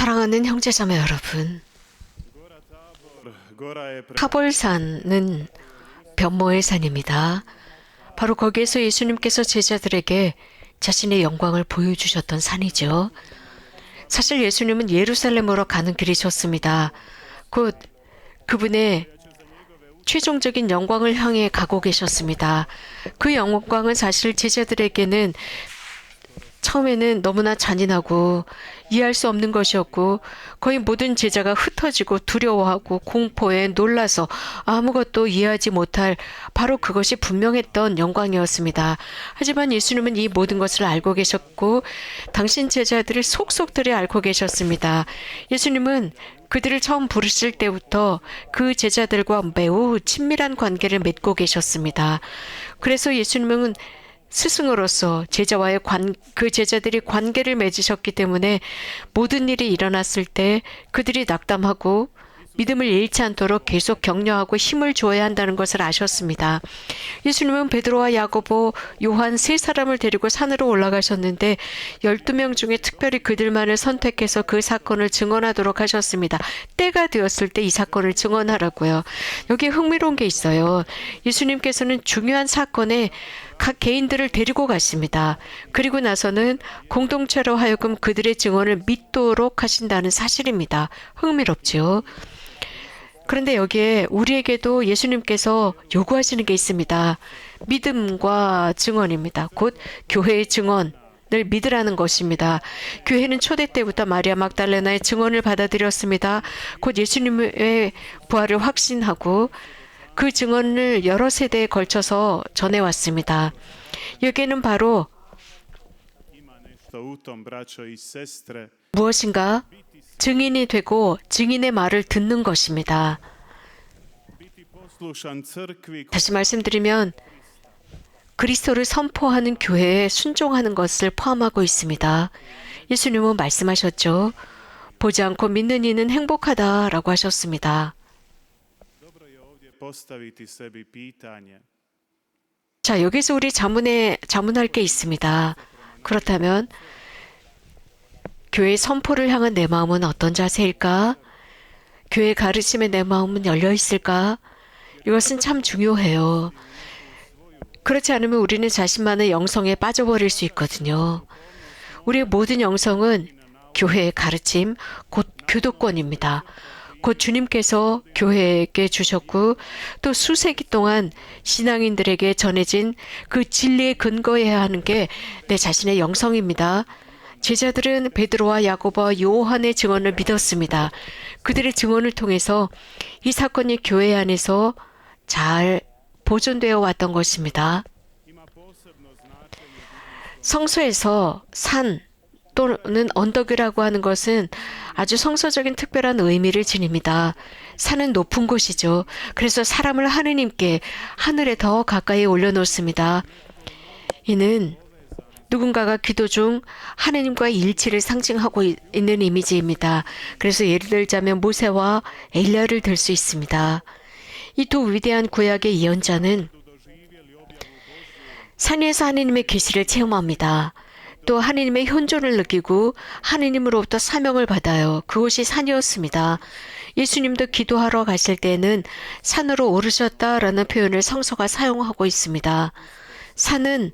사랑하는 형제자매 여러분, 타볼산은 변모의 산입니다. 바로 거기에서 예수님께서 제자들에게 자신의 영광을 보여주셨던 산이죠. 사실 예수님은 예루살렘으로 가는 길이셨습니다. 곧 그분의 최종적인 영광을 향해 가고 계셨습니다. 그 영광은 사실 제자들에게는 처음에는 너무나 잔인하고 이해할 수 없는 것이었고 거의 모든 제자가 흩어지고 두려워하고 공포에 놀라서 아무것도 이해하지 못할 바로 그것이 분명했던 영광이었습니다. 하지만 예수님은 이 모든 것을 알고 계셨고 당신 제자들을 속속들이 알고 계셨습니다. 예수님은 그들을 처음 부르실 때부터 그 제자들과 매우 친밀한 관계를 맺고 계셨습니다. 그래서 예수님은 스승으로서 그 제자들이 관계를 맺으셨기 때문에 모든 일이 일어났을 때 그들이 낙담하고 믿음을 잃지 않도록 계속 격려하고 힘을 줘야 한다는 것을 아셨습니다. 예수님은 베드로와 야고보, 요한 세 사람을 데리고 산으로 올라가셨는데 12명 중에 특별히 그들만을 선택해서 그 사건을 증언하도록 하셨습니다. 때가 되었을 때 이 사건을 증언하라고요. 여기에 흥미로운 게 있어요. 예수님께서는 중요한 사건에 각 개인들을 데리고 갔습니다. 그리고 나서는 공동체로 하여금 그들의 증언을 믿도록 하신다는 사실입니다. 흥미롭지요? 그런데 여기에 우리에게도 예수님께서 요구하시는 게 있습니다. 믿음과 증언입니다. 곧 교회의 증언을 믿으라는 것입니다. 교회는 초대 때부터 마리아 막달레나의 증언을 받아들였습니다. 곧 예수님의 부활을 확신하고 그 증언을 여러 세대에 걸쳐서 전해왔습니다. 여기에는 바로 무엇인가 증인이 되고 증인의 말을 듣는 것입니다. 다시 말씀드리면 그리스도를 선포하는 교회에 순종하는 것을 포함하고 있습니다. 예수님은 말씀하셨죠. 보지 않고 믿는 이는 행복하다라고 하셨습니다. 자, 여기서 우리 자문할 게 있습니다. 그렇다면 교회 선포를 향한 내 마음은 어떤 자세일까? 교회 가르침에 내 마음은 열려 있을까? 이것은 참 중요해요. 그렇지 않으면 우리는 자신만의 영성에 빠져버릴 수 있거든요. 우리의 모든 영성은 교회의 가르침, 곧 교도권입니다. 곧 주님께서 교회에게 주셨고 또 수세기 동안 신앙인들에게 전해진 그 진리에 근거해야 하는 게 내 자신의 영성입니다. 제자들은 베드로와 야고보와 요한의 증언을 믿었습니다. 그들의 증언을 통해서 이 사건이 교회 안에서 잘 보존되어 왔던 것입니다. 성서에서 산 또는 언덕이라고 하는 것은 아주 성서적인 특별한 의미를 지닙니다. 산은 높은 곳이죠. 그래서 사람을 하느님께 하늘에 더 가까이 올려놓습니다. 이는 누군가가 기도 중 하느님과의 일치를 상징하고 있는 이미지입니다. 그래서 예를 들자면 모세와 엘리야를 들 수 있습니다. 이 두 위대한 구약의 예언자는 산 위에서 하느님의 계시를 체험합니다. 또 하느님의 현존을 느끼고 하느님으로부터 사명을 받아요. 그곳이 산이었습니다. 예수님도 기도하러 가실 때에는 산으로 오르셨다라는 표현을 성서가 사용하고 있습니다. 산은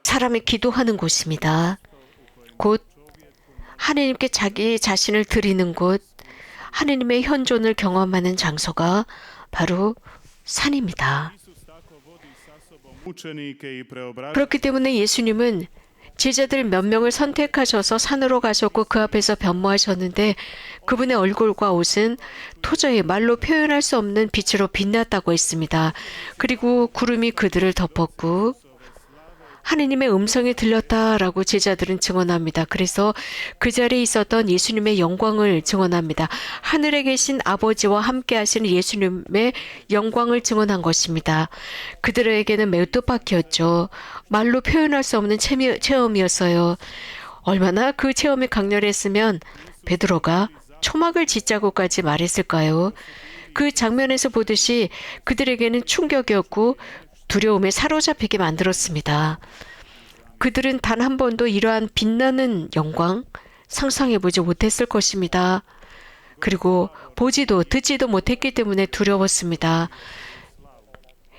사람이 기도하는 곳입니다. 곧 하느님께 자기 자신을 드리는 곳, 하느님의 현존을 경험하는 장소가 바로 산입니다. 그렇기 때문에 예수님은 제자들 몇 명을 선택하셔서 산으로 가셨고 그 앞에서 변모하셨는데 그분의 얼굴과 옷은 도저히 말로 표현할 수 없는 빛으로 빛났다고 했습니다. 그리고 구름이 그들을 덮었고 하느님의 음성이 들렸다라고 제자들은 증언합니다. 그래서 그 자리에 있었던 예수님의 영광을 증언합니다. 하늘에 계신 아버지와 함께 하시는 예수님의 영광을 증언한 것입니다. 그들에게는 매우 뜻밖이었죠. 말로 표현할 수 없는 체험이었어요. 얼마나 그 체험이 강렬했으면 베드로가 초막을 짓자고까지 말했을까요? 그 장면에서 보듯이 그들에게는 충격이었고 두려움에 사로잡히게 만들었습니다. 그들은 단 한 번도 이러한 빛나는 영광 상상해보지 못했을 것입니다. 그리고 보지도 듣지도 못했기 때문에 두려웠습니다.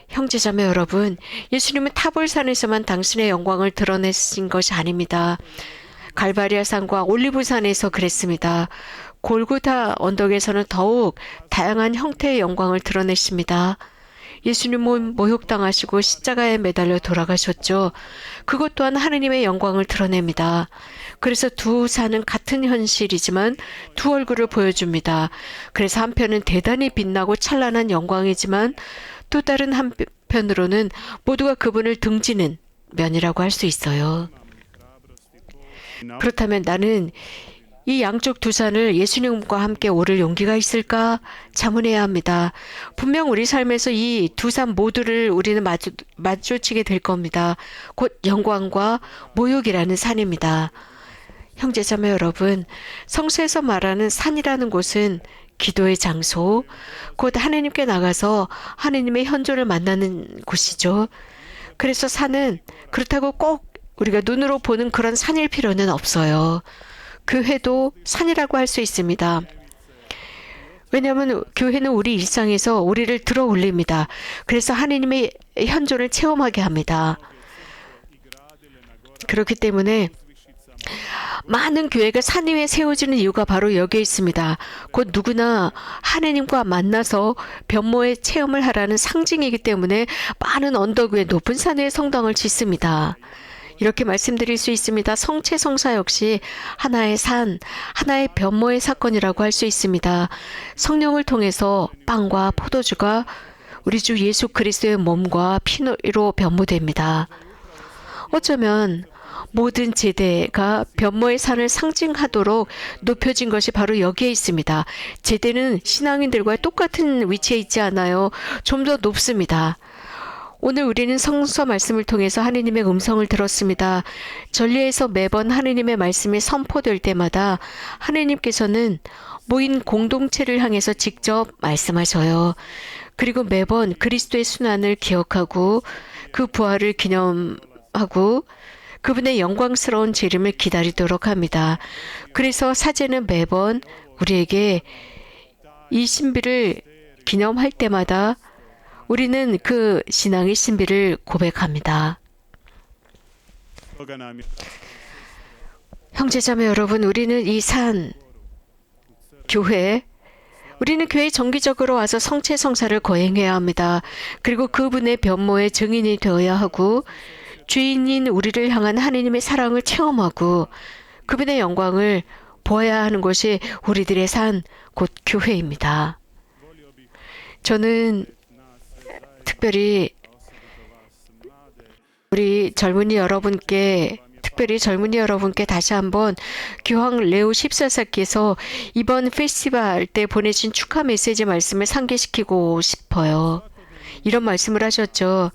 형제자매 여러분, 예수님은 타볼산에서만 당신의 영광을 드러내신 것이 아닙니다. 갈바리아 산과 올리브산에서 그랬습니다. 골고다 언덕에서는 더욱 다양한 형태의 영광을 드러내십니다. 예수님은 모욕당하시고 십자가에 매달려 돌아가셨죠. 그것 또한 하느님의 영광을 드러냅니다. 그래서 두 산은 같은 현실이지만 두 얼굴을 보여줍니다. 그래서 한편은 대단히 빛나고 찬란한 영광이지만 또 다른 한편으로는 모두가 그분을 등지는 면이라고 할 수 있어요. 그렇다면 나는 이 양쪽 두 산을 예수님과 함께 오를 용기가 있을까 자문해야 합니다. 분명 우리 삶에서 이 두 산 모두를 우리는 마주치게 될 겁니다. 곧 영광과 모욕이라는 산입니다. 형제자매 여러분, 성서에서 말하는 산이라는 곳은 기도의 장소, 곧 하나님께 나가서 하나님의 현존을 만나는 곳이죠. 그래서 산은 그렇다고 꼭 우리가 눈으로 보는 그런 산일 필요는 없어요. 교회도 산이라고 할 수 있습니다. 왜냐하면 교회는 우리 일상에서 우리를 들어 올립니다. 그래서 하나님의 현존을 체험하게 합니다. 그렇기 때문에 많은 교회가 산 위에 세워지는 이유가 바로 여기에 있습니다. 곧 누구나 하나님과 만나서 변모의 체험을 하라는 상징이기 때문에 많은 언덕 위에 높은 산 위에 성당을 짓습니다. 이렇게 말씀드릴 수 있습니다. 성체성사 역시 하나의 산, 하나의 변모의 사건이라고 할 수 있습니다. 성령을 통해서 빵과 포도주가 우리 주 예수 그리스도의 몸과 피로 변모됩니다. 어쩌면 모든 제대가 변모의 산을 상징하도록 높여진 것이 바로 여기에 있습니다. 제대는 신앙인들과 똑같은 위치에 있지 않아요. 좀 더 높습니다. 오늘 우리는 성서 말씀을 통해서 하느님의 음성을 들었습니다. 전례에서 매번 하느님의 말씀이 선포될 때마다 하느님께서는 모인 공동체를 향해서 직접 말씀하셔요. 그리고 매번 그리스도의 순환을 기억하고 그 부활을 기념하고 그분의 영광스러운 재림을 기다리도록 합니다. 그래서 사제는 매번 우리에게 이 신비를 기념할 때마다 우리는 그 신앙의 신비를 고백합니다. 형제자매 여러분, 우리는 이 산, 교회, 우리는 교회에 정기적으로 와서 성체성사를 거행해야 합니다. 그리고 그분의 변모의 증인이 되어야 하고 주인인 우리를 향한 하나님의 사랑을 체험하고 그분의 영광을 보아야 하는 것이 우리들의 산, 곧 교회입니다. 저는 특별히 우리 젊은이 여러분께 다시 한번 교황 레오 14세께서 이번 페스티벌 때 보내신 축하 메시지 말씀을 상기시키고 싶어요. 이런 말씀을 하셨죠.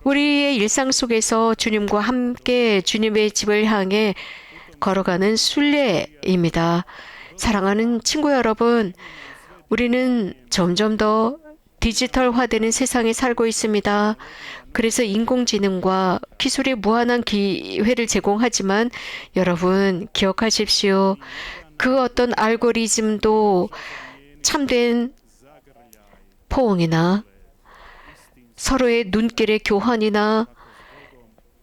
우리의 일상 속에서 주님과 함께 주님의 집을 향해 걸어가는 순례입니다. 사랑하는 친구 여러분, 우리는 점점 더 디지털화되는 세상에 살고 있습니다. 그래서 인공지능과 기술이 무한한 기회를 제공하지만 여러분 기억하십시오. 그 어떤 알고리즘도 참된 포옹이나 서로의 눈길의 교환이나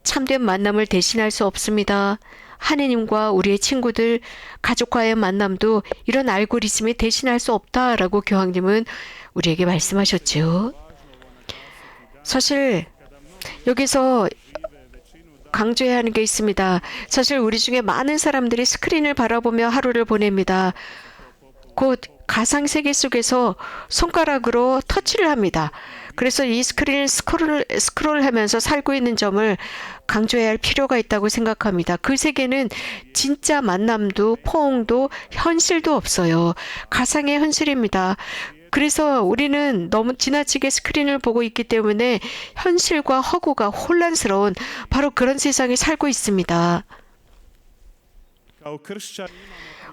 참된 만남을 대신할 수 없습니다. 하느님과 우리의 친구들, 가족과의 만남도 이런 알고리즘이 대신할 수 없다라고 교황님은 우리에게 말씀하셨죠. 사실 여기서 강조해야 하는 게 있습니다. 사실 우리 중에 많은 사람들이 스크린을 바라보며 하루를 보냅니다. 곧 가상세계 속에서 손가락으로 터치를 합니다. 그래서 이 스크린을 스크롤하면서 살고 있는 점을 강조해야 할 필요가 있다고 생각합니다. 그 세계는 진짜 만남도 포옹도 현실도 없어요. 가상의 현실입니다. 그래서 우리는 너무 지나치게 스크린을 보고 있기 때문에 현실과 허구가 혼란스러운 바로 그런 세상에 살고 있습니다.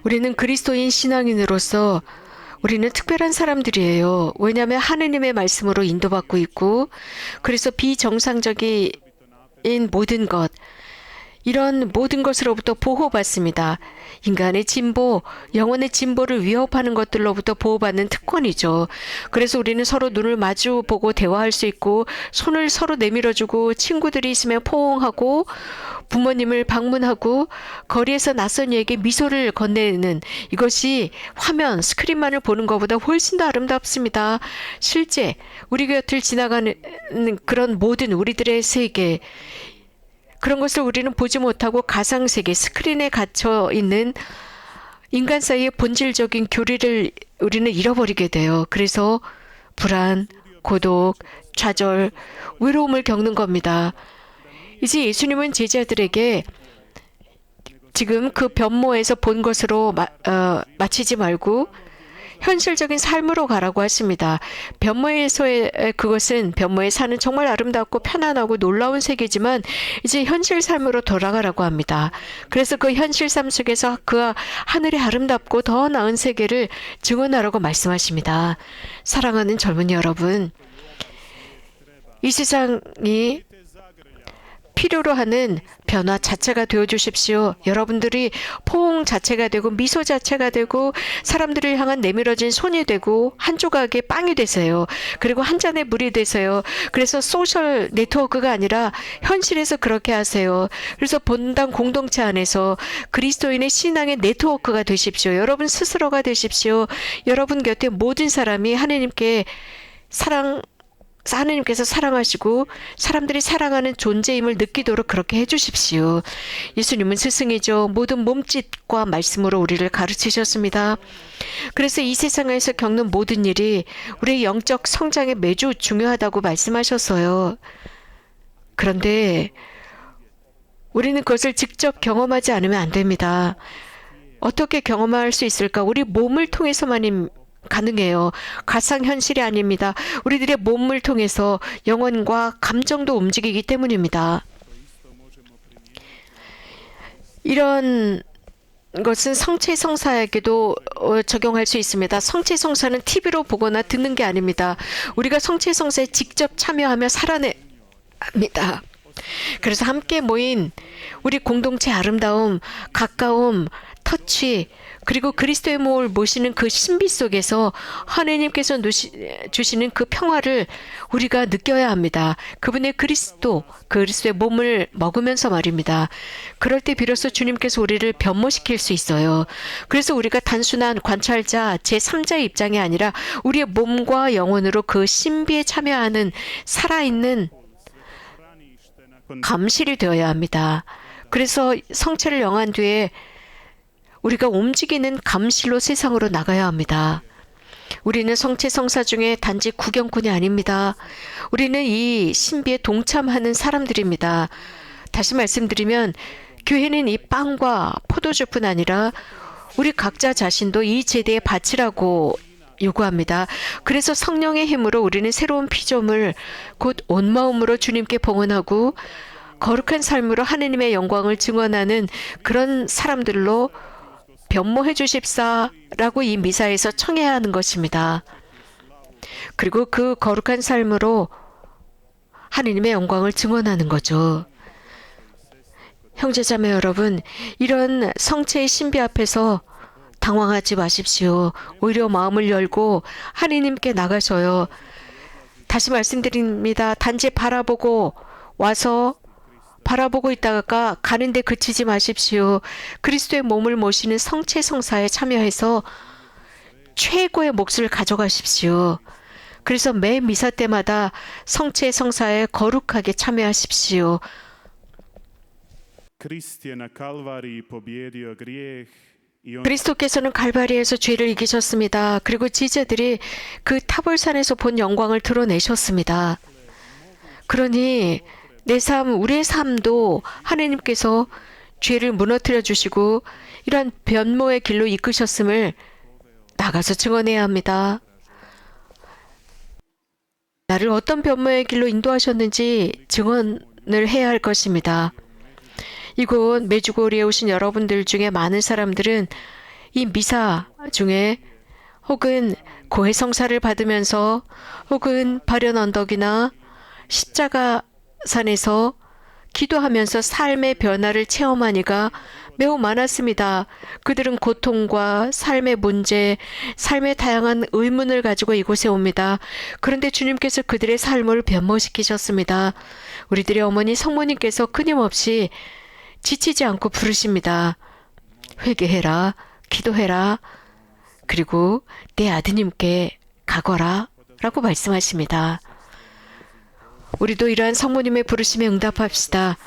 우리는 그리스도인 신앙인으로서 우리는 특별한 사람들이에요. 왜냐하면 하느님의 말씀으로 인도받고 있고 그래서 비정상적인 모든 것, 이런 모든 것으로부터 보호받습니다. 인간의 진보, 영혼의 진보를 위협하는 것들로부터 보호받는 특권이죠. 그래서 우리는 서로 눈을 마주 보고 대화할 수 있고 손을 서로 내밀어주고 친구들이 있으면 포옹하고 부모님을 방문하고 거리에서 낯선 이에게 미소를 건네는 이것이 화면, 스크린만을 보는 것보다 훨씬 더 아름답습니다. 실제 우리 곁을 지나가는 그런 모든 우리들의 세계, 그런 것을 우리는 보지 못하고 가상세계, 스크린에 갇혀 있는 인간 사이의 본질적인 교리를 우리는 잃어버리게 돼요. 그래서 불안, 고독, 좌절, 외로움을 겪는 겁니다. 이제 예수님은 제자들에게 지금 그 변모에서 본 것으로 마치지 말고 현실적인 삶으로 가라고 하십니다. 변모에서의 그것은 변모의 산은 정말 아름답고 편안하고 놀라운 세계지만 이제 현실 삶으로 돌아가라고 합니다. 그래서 그 현실 삶 속에서 그 하늘의 아름답고 더 나은 세계를 증언하라고 말씀하십니다. 사랑하는 젊은이 여러분, 이 세상이 필요로 하는 변화 자체가 되어주십시오. 여러분들이 포옹 자체가 되고 미소 자체가 되고 사람들을 향한 내밀어진 손이 되고 한 조각의 빵이 되세요. 그리고 한 잔의 물이 되세요. 그래서 소셜 네트워크가 아니라 현실에서 그렇게 하세요. 그래서 본당 공동체 안에서 그리스도인의 신앙의 네트워크가 되십시오. 여러분 스스로가 되십시오. 여러분 곁에 모든 사람이 하느님께서 사랑하시고 사람들이 사랑하는 존재임을 느끼도록 그렇게 해주십시오. 예수님은 스승이죠. 모든 몸짓과 말씀으로 우리를 가르치셨습니다. 그래서 이 세상에서 겪는 모든 일이 우리의 영적 성장에 매주 중요하다고 말씀하셨어요. 그런데 우리는 그것을 직접 경험하지 않으면 안 됩니다. 어떻게 경험할 수 있을까? 우리 몸을 통해서만 가능해요. 가상현실이 아닙니다. 우리들의 몸을 통해서 영혼과 감정도 움직이기 때문입니다. 이런 것은 성체성사에게도 적용할 수 있습니다. 성체성사는 TV로 보거나 듣는 게 아닙니다. 우리가 성체성사에 직접 참여하며 살아냅니다. 그래서 함께 모인 우리 공동체 아름다움, 가까움, 터치, 그리고 그리스도의 몸을 모시는 그 신비 속에서 하느님께서 주시는 그 평화를 우리가 느껴야 합니다. 그분의 그리스도의 몸을 먹으면서 말입니다. 그럴 때 비로소 주님께서 우리를 변모시킬 수 있어요. 그래서 우리가 단순한 관찰자, 제3자의 입장이 아니라 우리의 몸과 영혼으로 그 신비에 참여하는 살아있는 감실이 되어야 합니다. 그래서 성체를 영한 뒤에 우리가 움직이는 감실로 세상으로 나가야 합니다. 우리는 성체 성사 중에 단지 구경꾼이 아닙니다. 우리는 이 신비에 동참하는 사람들입니다. 다시 말씀드리면 교회는 이 빵과 포도주뿐 아니라 우리 각자 자신도 이 제대에 바치라고 요구합니다. 그래서 성령의 힘으로 우리는 새로운 피조물, 곧 온 마음으로 주님께 봉헌하고 거룩한 삶으로 하느님의 영광을 증언하는 그런 사람들로 변모해 주십사라고 이 미사에서 청해야 하는 것입니다. 그리고 그 거룩한 삶으로 하느님의 영광을 증언하는 거죠. 형제자매 여러분, 이런 성체의 신비 앞에서 당황하지 마십시오. 오히려 마음을 열고 하느님께 나가셔요. 다시 말씀드립니다. 단지 바라보고 있다가 가는데 그치지 마십시오. 그리스도의 몸을 모시는 성체 성사에 참여해서 최고의 몫을 가져가십시오. 그래서 매 미사 때마다 성체 성사에 거룩하게 참여하십시오. 그리스도께서는 칼바리에서 죄를 이기셨습니다. 그리고 지제들이 그 타볼산에서 본 영광을 드러내셨습니다. 그러니 내 삶, 우리의 삶도 하느님께서 죄를 무너뜨려 주시고 이러한 변모의 길로 이끄셨음을 나가서 증언해야 합니다. 나를 어떤 변모의 길로 인도하셨는지 증언을 해야 할 것입니다. 이곳 메주고리에 오신 여러분들 중에 많은 사람들은 이 미사 중에 혹은 고해 성사를 받으면서 혹은 발연 언덕이나 십자가 산에서 기도하면서 삶의 변화를 체험하니가 매우 많았습니다. 그들은 고통과 삶의 문제, 삶의 다양한 의문을 가지고 이곳에 옵니다. 그런데 주님께서 그들의 삶을 변모시키셨습니다. 우리들의 어머니 성모님께서 끊임없이 지치지 않고 부르십니다. 회개해라, 기도해라, 그리고 내 아드님께 가거라 라고 말씀하십니다. 우리도 이러한 성모님의 부르심에 응답합시다.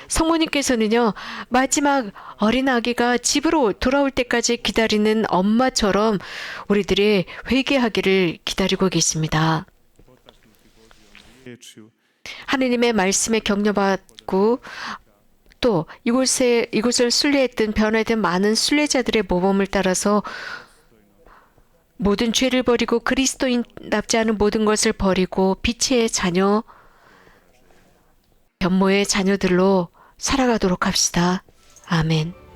성모님께서는요, 마지막 어린 아기가 집으로 돌아올 때까지 기다리는 엄마처럼 우리들이 회개하기를 기다리고 계십니다. 하느님의 말씀에 격려받고 또 이곳을 순례했던 변화된 많은 순례자들의 모범을 따라서 모든 죄를 버리고 그리스도인답지 않은 모든 것을 버리고 빛의 자녀, 변모의 자녀들로 살아가도록 합시다. 아멘.